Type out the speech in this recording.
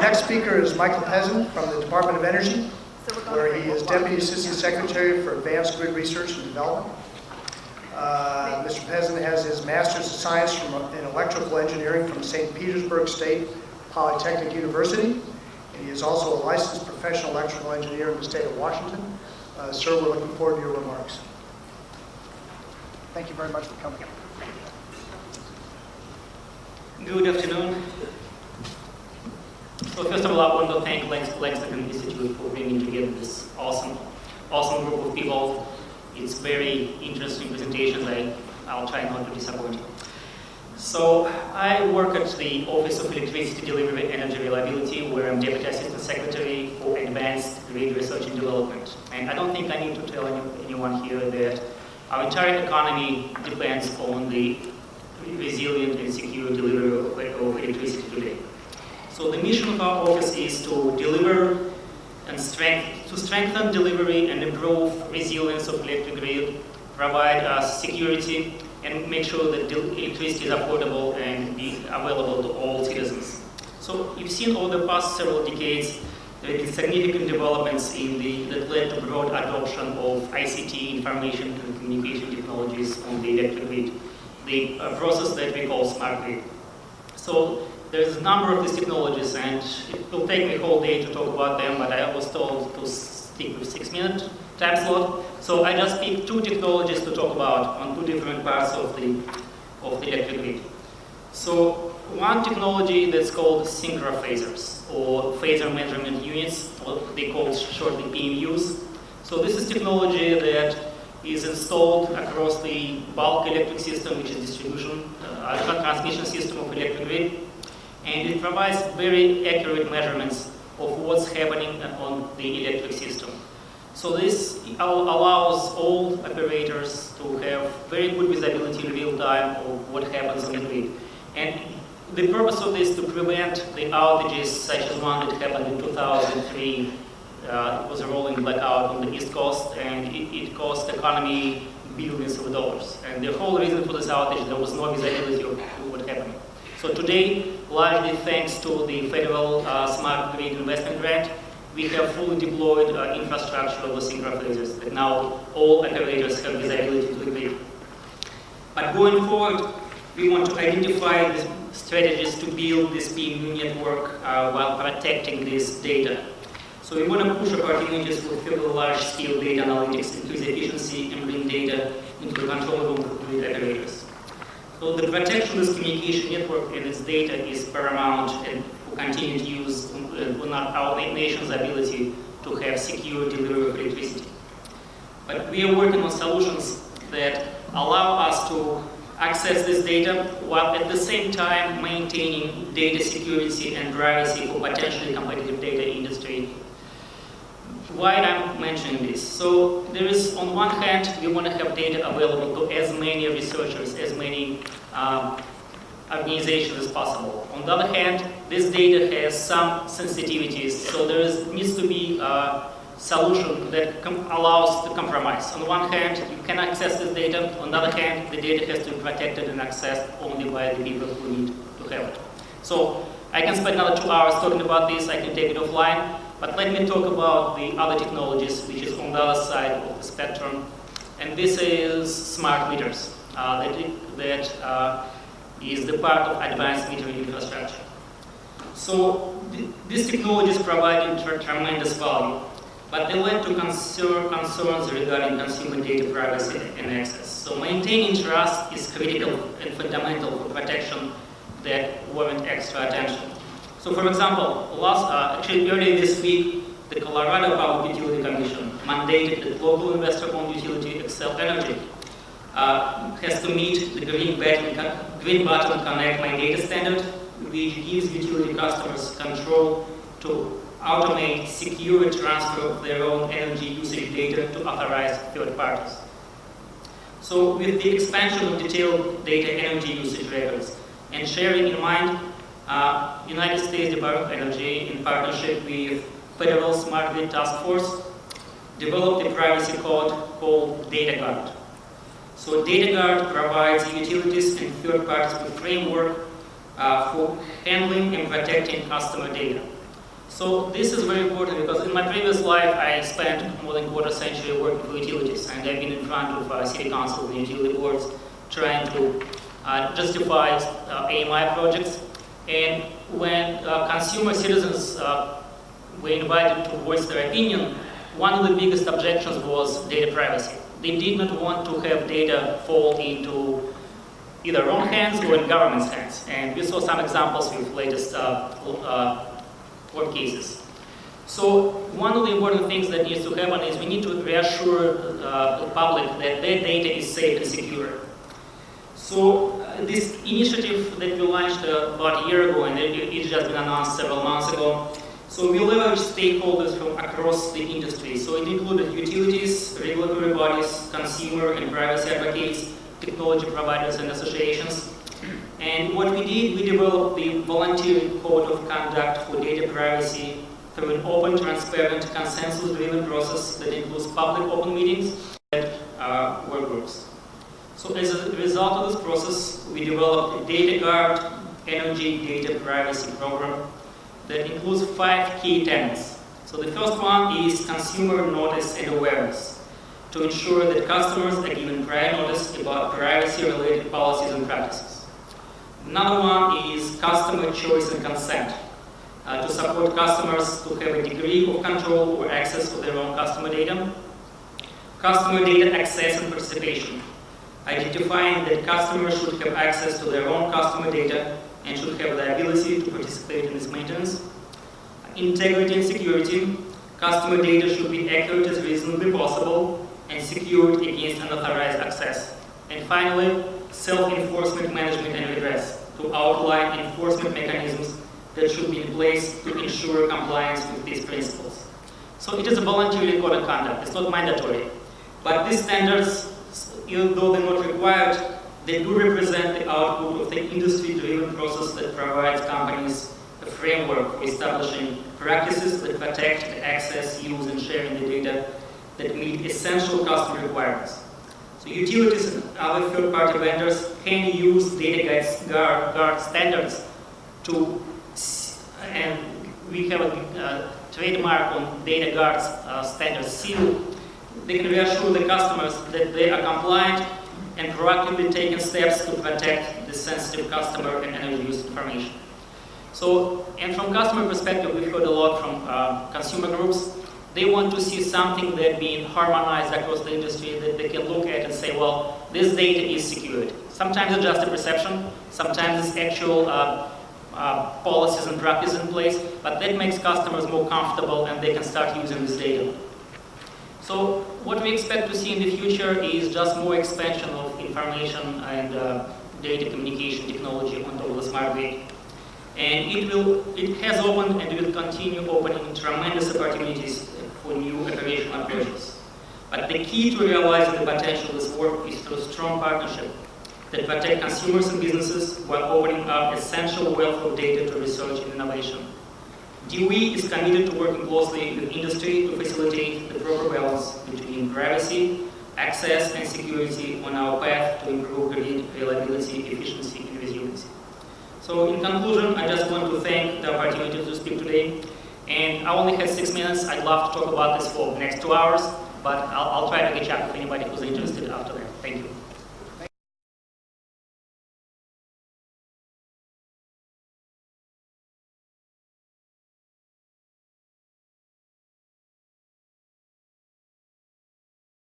next speaker is Michael Pesin from the Department of Energy, where he is Deputy Assistant Secretary for Advanced Grid Research and Development. Mr. Pesin has his Master's of Science in Electrical Engineering from St. Petersburg State Polytechnic University, and he is also a licensed professional electrical engineer in the state of Washington. Sir, we're looking forward to your remarks. Thank you very much for coming. Good afternoon. So first of all, I want to thank Lexington Institute for bringing together this awesome group of people. It's very interesting presentations. I'll try not to disappoint you. So I work at the Office of Electricity Delivery and Energy Reliability, where I'm Deputy Assistant Secretary for Advanced Grid Research and Development. And I don't think I need to tell anyone here that our entire economy depends on the resilient and secure delivery of electricity today. So the mission of our office is to deliver and strengthen delivery and improve resilience of electric grid, provide security, and make sure that electricity is affordable and be available to all citizens. So you've seen over the past several decades there have been significant developments that led to broad adoption of ICT, information and communication technologies on the electric grid, the process that we call smart grid. So there's a number of these technologies, and it will take me a whole day to talk about them, but I was told to stick with 6-minute time slot. So I just picked two technologies to talk about on two different parts of the electric grid. So one technology that's called synchrophasers, or phasor measurement units, or they call shortly PMUs. So this is technology that is installed across the bulk electric system, which is distribution, transmission system of electric grid. And it provides very accurate measurements of what's happening on the electric system. So this allows all operators to have very good visibility in real time of what happens on the grid. And the purpose of this is to prevent the outages such as one that happened in 2003. It was a rolling blackout on the East Coast, and it cost the economy billions of dollars. And the whole reason for this outage, there was no visibility of what happened. So today, largely thanks to the federal Smart Grid Investment Grant, we have fully deployed infrastructure of the synchrophasers that now all operators have visibility to the grid. But going forward, we want to identify the strategies to build this PMU network while protecting this data. So we want to push opportunities for further large-scale data analytics, increase efficiency, and bring data into the control room for grid operators. So the protection of this communication network and its data is paramount and will continue to use on our nation's ability to have secure delivery of electricity. But we are working on solutions that allow us to access this data while at the same time maintaining data security and privacy for potentially competitive data industry. Why I'm mentioning this? So there is, on one hand, we want to have data available to as many researchers, as many organizations as possible. On the other hand, this data has some sensitivities, so there needs to be a solution that allows the compromise. On the one hand, you can access this data. On the other hand, the data has to be protected and accessed only by the people who need to have it. So I can spend another 2 hours talking about this. I can take it offline. But let me talk about the other technologies, which is on the other side of the spectrum. And this is smart meters. That is the part of advanced metering infrastructure. So these technologies provide tremendous value, but they led to concerns regarding consumer data privacy and access. So maintaining trust is critical and fundamental for protection that warrant extra attention. So for example, earlier this week, the Colorado Public Utility Commission mandated that local investor-owned utility Xcel Energy has to meet the Green Button Connect My Data standard, which gives utility customers control to automate secure transfer of their own energy usage data to authorized third parties. So with the expansion of detailed data energy usage records and sharing in mind, United States Department of Energy, in partnership with Federal Smart Grid Task Force, developed a privacy code called DataGuard. So DataGuard provides utilities and third parties with a framework for handling and protecting customer data. So this is very important because in my previous life I spent more than a quarter century working for utilities, and I've been in front of city councils and utility boards trying to justify AMI projects. And when consumer citizens were invited to voice their opinion, one of the biggest objections was data privacy. They did not want to have data fall into either wrong hands or in government's hands. And we saw some examples with latest court cases. So one of the important things that needs to happen is we need to reassure the public that their data is safe and secure. So this initiative that we launched about a year ago, and it's just been announced several months ago, so we leverage stakeholders from across the industry. So it included utilities, regulatory bodies, consumer and privacy advocates, technology providers and associations. And what we did, we developed the voluntary code of conduct for data privacy through an open, transparent, consensus-driven process that includes public open meetings and work groups. So as a result of this process, we developed a Data Guard Energy Data Privacy Program that includes 5 key tenets. So the first one is consumer notice and awareness, to ensure that customers are given prior notice about privacy-related policies and practices. Another one is customer choice and consent, to support customers to have a degree of control or access to their own customer data. Customer data access and participation, identifying that customers should have access to their own customer data and should have the ability to participate in its maintenance. Integrity and security, customer data should be accurate as reasonably possible and secured against unauthorized access. And finally, self-enforcement management and redress, to outline enforcement mechanisms that should be in place to ensure compliance with these principles. So it is a voluntary code of conduct, it's not mandatory. But these standards, even though they're not required, they do represent the output of the industry-driven process that provides companies a framework for establishing practices that protect the access, use, and sharing the data that meet essential customer requirements. So utilities and other third-party vendors can use data guard standards to, and we have a trademark on data guard standards seal. They can reassure the customers that they are compliant and proactively taking steps to protect the sensitive customer and energy use information. So, and from customer perspective, we've heard a lot from consumer groups. They want to see something that being harmonized across the industry that they can look at and say, well, this data is secured. Sometimes it's just a perception, sometimes it's actual policies and practices in place, but that makes customers more comfortable and they can start using this data. So what we expect to see in the future is just more expansion of information and data communication technology on top of the smart grid. And it has opened and will continue opening tremendous opportunities for new operational approaches. But the key to realizing the potential of this work is through strong partnership that protect consumers and businesses while opening up essential wealth of data to research and innovation. DOE is committed to working closely with industry to facilitate the proper balance between privacy, access, and security on our path to improve grid reliability, efficiency, and resiliency. So in conclusion, I just want to thank the opportunity to speak today. And I only had 6 minutes. I'd love to talk about this for the next 2 hours, but I'll try to catch up with anybody who's interested after that. Thank you.